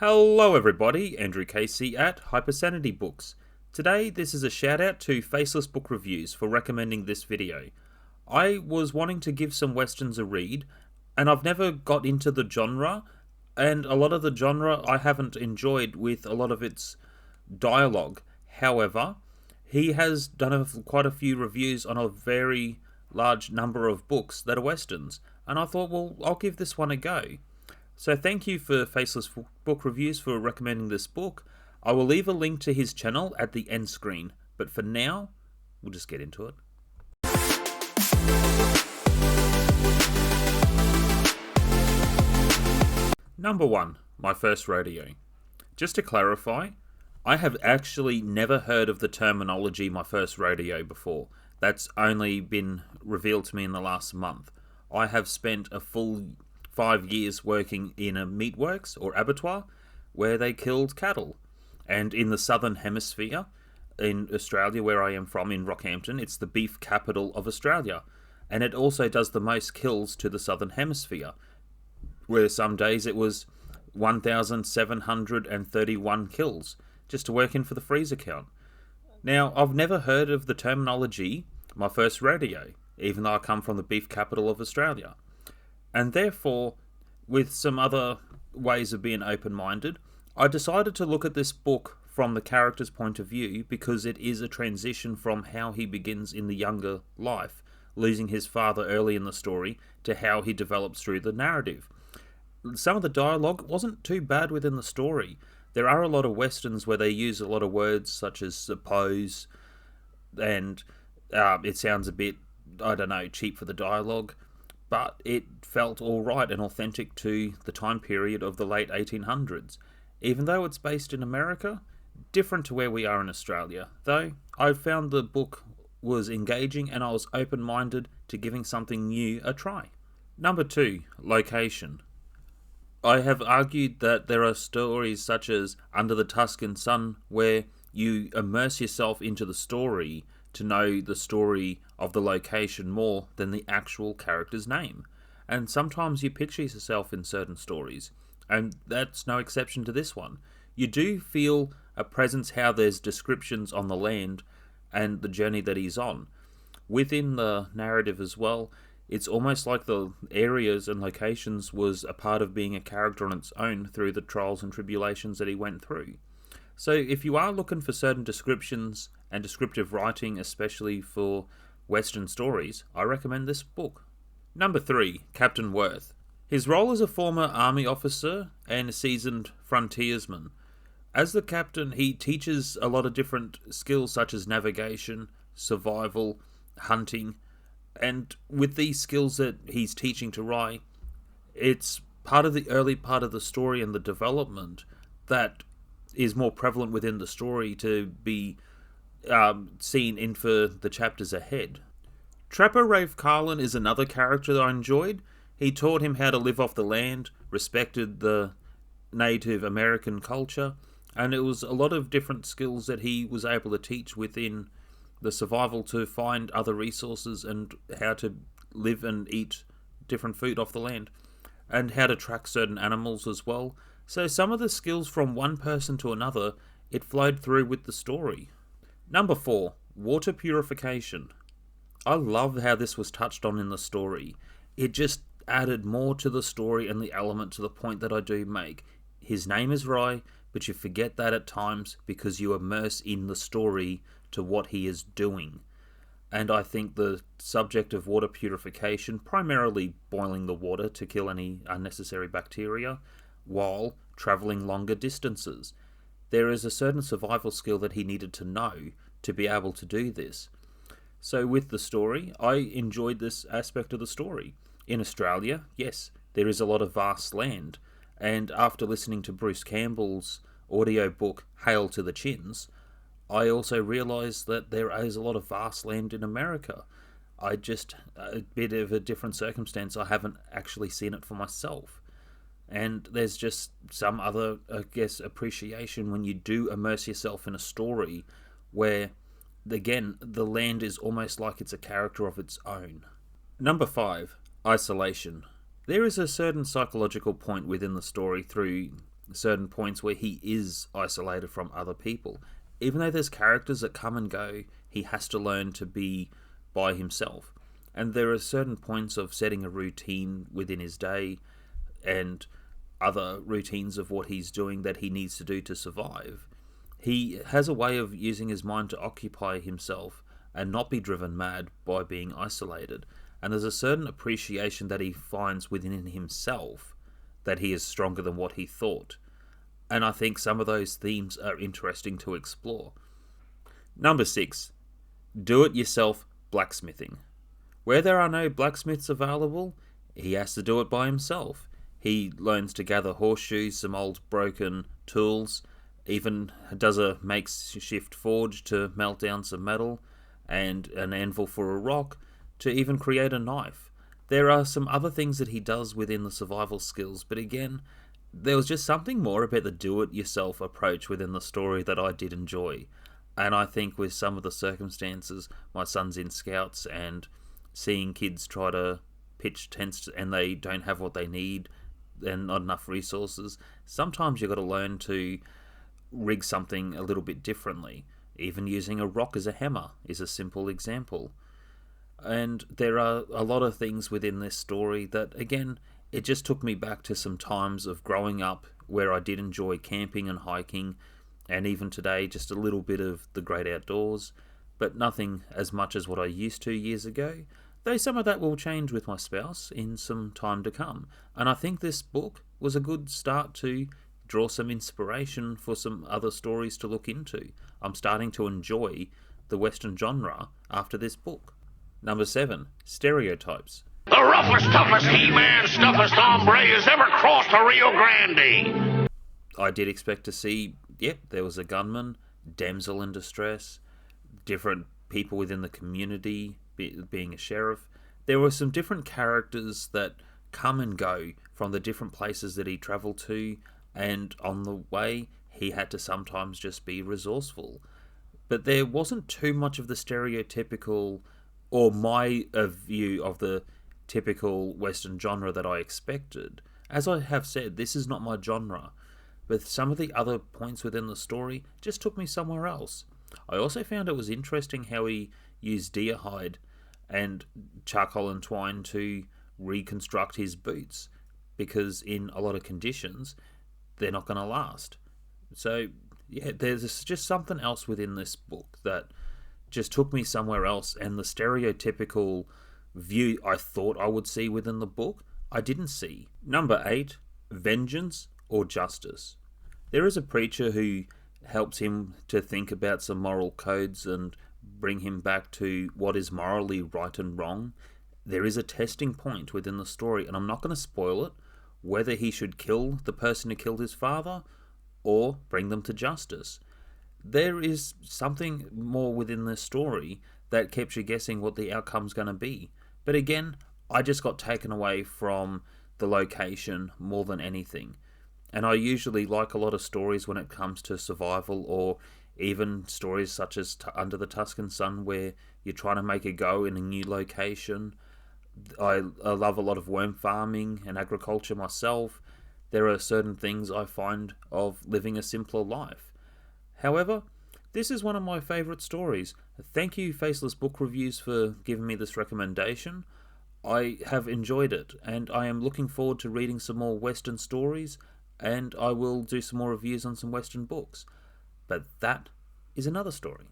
Hello everybody, Andrew Casey at Hypersanitybooks. Today this is a shout out to Faceless Book Reviews for recommending this video. I was wanting to give some westerns a read, and I've never got into the genre, and a lot of the genre I haven't enjoyed with a lot of its dialogue. However, he has done quite a few reviews on a very large number of books that are westerns, and I thought, well, I'll give this one a go. So thank you for Faceless Book Reviews for recommending this book. I will leave a link to his channel at the end screen, but for now, we'll just get into it. Number 1, My First Rodeo. Just to clarify, I have actually never heard of the terminology My First Rodeo before. That's only been revealed to me in the last month. I have spent a full 5 years working in a meatworks or abattoir where they killed cattle. And in the southern hemisphere, in Australia, where I am from, in Rockhampton, it's the beef capital of Australia. And it also does the most kills to the southern hemisphere, where some days it was 1,731 kills, just to work in for the freezer count. Now, I've never heard of the terminology My First Rodeo, even though I come from the beef capital of Australia. And therefore, with some other ways of being open-minded, I decided to look at this book from the character's point of view because it is a transition from how he begins in the younger life, losing his father early in the story, to how he develops through the narrative. Some of the dialogue wasn't too bad within the story. There are a lot of westerns where they use a lot of words such as suppose, and it sounds a bit, cheap for the dialogue. But it felt alright and authentic to the time period of the late 1800s. Even though it's based in America, different to where we are in Australia. Though, I found the book was engaging and I was open-minded to giving something new a try. Number 2, Location. I have argued that there are stories such as Under the Tuscan Sun where you immerse yourself into the story to know the story of the location more than the actual character's name. And sometimes you picture yourself in certain stories, and that's no exception to this one. You do feel a presence how there's descriptions on the land and the journey that he's on. Within the narrative as well, it's almost like the areas and locations was a part of being a character on its own through the trials and tribulations that he went through. So if you are looking for certain descriptions and descriptive writing, especially for Western stories, I recommend this book. Number 3, Captain Worth. His role as a former army officer and a seasoned frontiersman. As the captain, he teaches a lot of different skills such as navigation, survival, hunting, and with these skills that he's teaching to Rye, it's part of the early part of the story and the development that is more prevalent within the story to be seen in for the chapters ahead. Trapper Rafe Carlin is another character that I enjoyed. He taught him how to live off the land, respected the Native American culture, and it was a lot of different skills that he was able to teach within the survival to find other resources and how to live and eat different food off the land, and how to track certain animals as well. So some of the skills from one person to another, it flowed through with the story. Number 4, Water Purification. I love how this was touched on in the story. It just added more to the story and the element to the point that I do make. His name is Rye, but you forget that at times because you immerse in the story to what he is doing. And I think the subject of water purification, primarily boiling the water to kill any unnecessary bacteria, while travelling longer distances. There is a certain survival skill that he needed to know to be able to do this. So with the story, I enjoyed this aspect of the story. In Australia, yes, there is a lot of vast land, and after listening to Bruce Campbell's audiobook Hail to the Chins, I also realised that there is a lot of vast land in America. A bit of a different circumstance, I haven't actually seen it for myself. And there's just some other, appreciation when you do immerse yourself in a story where, again, the land is almost like it's a character of its own. Number 5, Isolation. There is a certain psychological point within the story through certain points where he is isolated from other people. Even though there's characters that come and go, he has to learn to be by himself. And there are certain points of setting a routine within his day and other routines of what he's doing that he needs to do to survive. He has a way of using his mind to occupy himself and not be driven mad by being isolated. And there's a certain appreciation that he finds within himself that he is stronger than what he thought. And I think some of those themes are interesting to explore. Number 6. Do-it-yourself blacksmithing. Where there are no blacksmiths available, he has to do it by himself. He learns to gather horseshoes, some old broken tools, even does a makeshift forge to melt down some metal, and an anvil for a rock, to even create a knife. There are some other things that he does within the survival skills, but again, there was just something more about the do-it-yourself approach within the story that I did enjoy. And I think with some of the circumstances, my son's in Scouts, and seeing kids try to pitch tents and they don't have what they need and not enough resources, sometimes you've got to learn to rig something a little bit differently. Even using a rock as a hammer is a simple example. And there are a lot of things within this story that, again, it just took me back to some times of growing up where I did enjoy camping and hiking, and even today just a little bit of the great outdoors, but nothing as much as what I used to years ago, though some of that will change with my spouse in some time to come. And I think this book was a good start to draw some inspiration for some other stories to look into. I'm starting to enjoy the Western genre after this book. Number 7. Stereotypes. The roughest, toughest He-Man, stuffest hombre has ever crossed the Rio Grande. I did expect to see, there was a gunman, damsel in distress, different people within the community, being a sheriff. There were some different characters that come and go from the different places that he travelled to, and on the way, he had to sometimes just be resourceful. But there wasn't too much of the stereotypical, or my view of the typical Western genre that I expected. As I have said, this is not my genre, but some of the other points within the story just took me somewhere else. I also found it was interesting how he used deer hide and charcoal and twine to reconstruct his boots, because in a lot of conditions, they're not going to last. So, there's just something else within this book that just took me somewhere else, and the stereotypical view I thought I would see within the book, I didn't see. Number 8, vengeance or justice. There is a preacher who helps him to think about some moral codes and bring him back to what is morally right and wrong. There is a testing point within the story, and I'm not going to spoil it, whether he should kill the person who killed his father or bring them to justice. There is something more within this story that keeps you guessing what the outcome's going to be. But again, I just got taken away from the location more than anything. And I usually like a lot of stories when it comes to survival, or even stories such as Under the Tuscan Sun, where you're trying to make a go in a new location. I love a lot of worm farming and agriculture myself. There are certain things I find of living a simpler life. However, this is one of my favourite stories. Thank you, Faceless Book Reviews, for giving me this recommendation. I have enjoyed it, and I am looking forward to reading some more Western stories, and I will do some more reviews on some Western books. But that is another story.